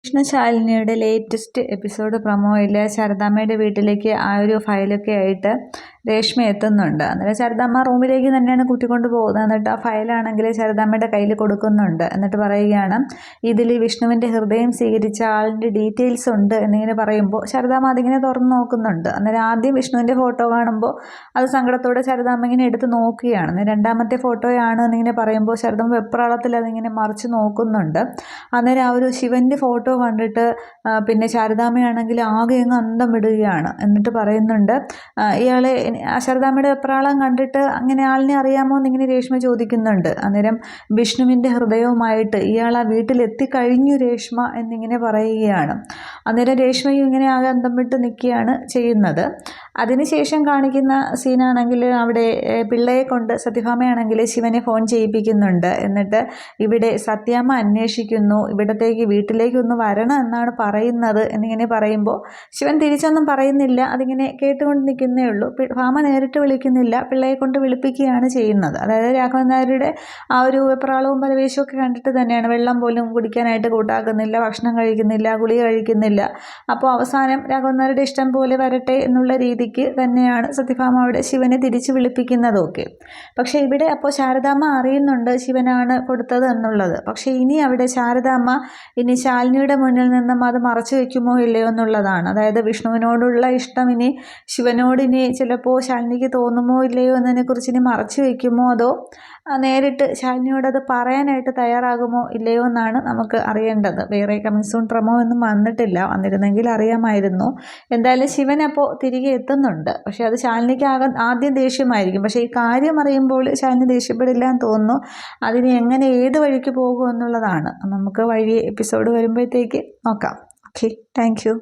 കൃഷ്ണശാലിനിയുടെ latest episode പ്രൊമോയിൽ ശാരദാമ്മയുടെ വീട്ടിലേക്ക് ആ ഒരു ഫയലൊക്കെ ആയിട്ട് രേഷ്മ എത്തുന്നുണ്ട്. അന്നേരം ശാരദാമ്മ റൂമിലേക്ക് തന്നെയാണ് കൂട്ടിക്കൊണ്ട് പോകുന്നത്. എന്നിട്ട് ആ ഫയലാണെങ്കിൽ ശാരദാമ്മയുടെ കയ്യിൽ കൊടുക്കുന്നുണ്ട്. എന്നിട്ട് പറയുകയാണ്, ഇതിൽ വിഷ്ണുവിൻ്റെ ഹൃദയം സ്വീകരിച്ച ആളിൻ്റെ ഡീറ്റെയിൽസ് ഉണ്ട് എന്നിങ്ങനെ പറയുമ്പോൾ ശാരദാമ്മ അതിങ്ങനെ തുറന്ന് നോക്കുന്നുണ്ട്. അന്നേരം ആദ്യം വിഷ്ണുവിൻ്റെ ഫോട്ടോ കാണുമ്പോൾ അത് സങ്കടത്തോടെ ശാരദാമ്മ ഇങ്ങനെ എടുത്ത് നോക്കുകയാണ്. അന്നേരം രണ്ടാമത്തെ ഫോട്ടോയാണ് എന്നിങ്ങനെ പറയുമ്പോൾ ശാരദാമ്മ വെപ്രാളത്തിൽ അതിങ്ങനെ മറിച്ച് നോക്കുന്നുണ്ട്. അന്നേരം ആ ഒരു ശിവൻ്റെ ഫോട്ടോ കണ്ടിട്ട് പിന്നെ ശാരദാമ്മയാണെങ്കിൽ ആകെ അങ്ങ് അന്തം വിടുകയാണ്. എന്നിട്ട് പറയുന്നുണ്ട്, ഇയാളെ ശാരദാമ്മയുടെ വെപ്രാളം കണ്ടിട്ട് അങ്ങനെ ആളിനെ അറിയാമോ എന്നിങ്ങനെ രേഷ്മ ചോദിക്കുന്നുണ്ട്. അന്നേരം വിഷ്ണുവിൻ്റെ ഹൃദയവുമായിട്ട് ഇയാൾ ആ വീട്ടിലെത്തിക്കഴിഞ്ഞു രേഷ്മ എന്നിങ്ങനെ പറയുകയാണ്. അന്നേരം രേഷ്മയും ഇങ്ങനെ ആകെ അന്തം വിട്ട് നിൽക്കുകയാണ് ചെയ്യുന്നത്. അതിനുശേഷം കാണിക്കുന്ന സീനാണെങ്കിൽ അവിടെ പിള്ളയെ കൊണ്ട് സത്യഭാമയാണെങ്കിൽ ശിവനെ ഫോൺ ചെയ്യിപ്പിക്കുന്നുണ്ട്. എന്നിട്ട് ഇവിടെ സത്യാമ്മ അന്വേഷിക്കുന്നു, ഇവിടത്തേക്ക് വീട്ടിലേക്കൊന്ന് വരണം എന്നാണ് പറയുന്നത് എന്നിങ്ങനെ പറയുമ്പോൾ ശിവൻ തിരിച്ചൊന്നും പറയുന്നില്ല. അതിങ്ങനെ കേട്ടുകൊണ്ട് നിൽക്കുന്നേ ഉള്ളൂ. ഭാമ നേരിട്ട് വിളിക്കുന്നില്ല, പിള്ളയെ കൊണ്ട് വിളിപ്പിക്കുകയാണ് ചെയ്യുന്നത്. അതായത് രാഘവൻ നായരുടെ ആ ഒരു വെപ്രാളവും പരവേശവും ഒക്കെ കണ്ടിട്ട് തന്നെയാണ്. വെള്ളം പോലും കുടിക്കാനായിട്ട് കൂട്ടാക്കുന്നില്ല, ഭക്ഷണം കഴിക്കുന്നില്ല, ഗുളിക കഴിക്കുന്നില്ല. അപ്പോൾ അവസാനം രാഘവൻ നായരുടെ ഇഷ്ടം പോലെ വരട്ടെ എന്നുള്ള രീതിക്ക് തന്നെയാണ് സത്യഭാമ അവിടെ ശിവനെ തിരിച്ച് വിളിപ്പിക്കുന്നതൊക്കെ. പക്ഷേ ഇവിടെ അപ്പോൾ ശാരദാമ്മ അറിയുന്നുണ്ട് ശിവനാണ് കൊടുത്തത് എന്നുള്ളത്. പക്ഷേ ഇനി അവിടെ ശാരദാമ്മ ഇനി ശാലിനിയുടെ മുന്നിൽ നിന്നും അത് മറച്ചു വെക്കുമോ ഇല്ലയോ എന്നുള്ളതാണ്. അതായത് വിഷ്ണുവിനോടുള്ള ഇഷ്ടം ഇനി ശിവനോടിനി ചിലപ്പോൾ ശാലിനിക്ക് തോന്നുമോ ഇല്ലയോ എന്നതിനെക്കുറിച്ച് ഇനി മറച്ചു വെക്കുമോ, അതോ നേരിട്ട് ശാലിനിയോടത് പറയാനായിട്ട് തയ്യാറാകുമോ ഇല്ലയോ എന്നാണ് നമുക്ക് അറിയേണ്ടത്. വേറെ കമ്മിങ് സൂൺ പ്രമോ ഒന്നും വന്നിട്ടില്ല, വന്നിരുന്നെങ്കിൽ അറിയാമായിരുന്നു. എന്തായാലും ശിവൻ അപ്പോൾ തിരികെ എത്തുന്നുണ്ട്. പക്ഷേ അത് ശാലിനിക്ക് ആദ്യം ദേഷ്യമായിരിക്കും. പക്ഷേ ഈ കാര്യം അറിയുമ്പോൾ ശാലിനി ദേഷ്യപ്പെടില്ല എന്ന് തോന്നുന്നു. അതിന് എങ്ങനെ ഏത് വഴിക്ക് പോകും എന്നുള്ളതാണ് നമുക്ക് വഴി എപ്പിസോഡ് വരുമ്പോഴത്തേക്ക് നോക്കാം. Okay, thank you.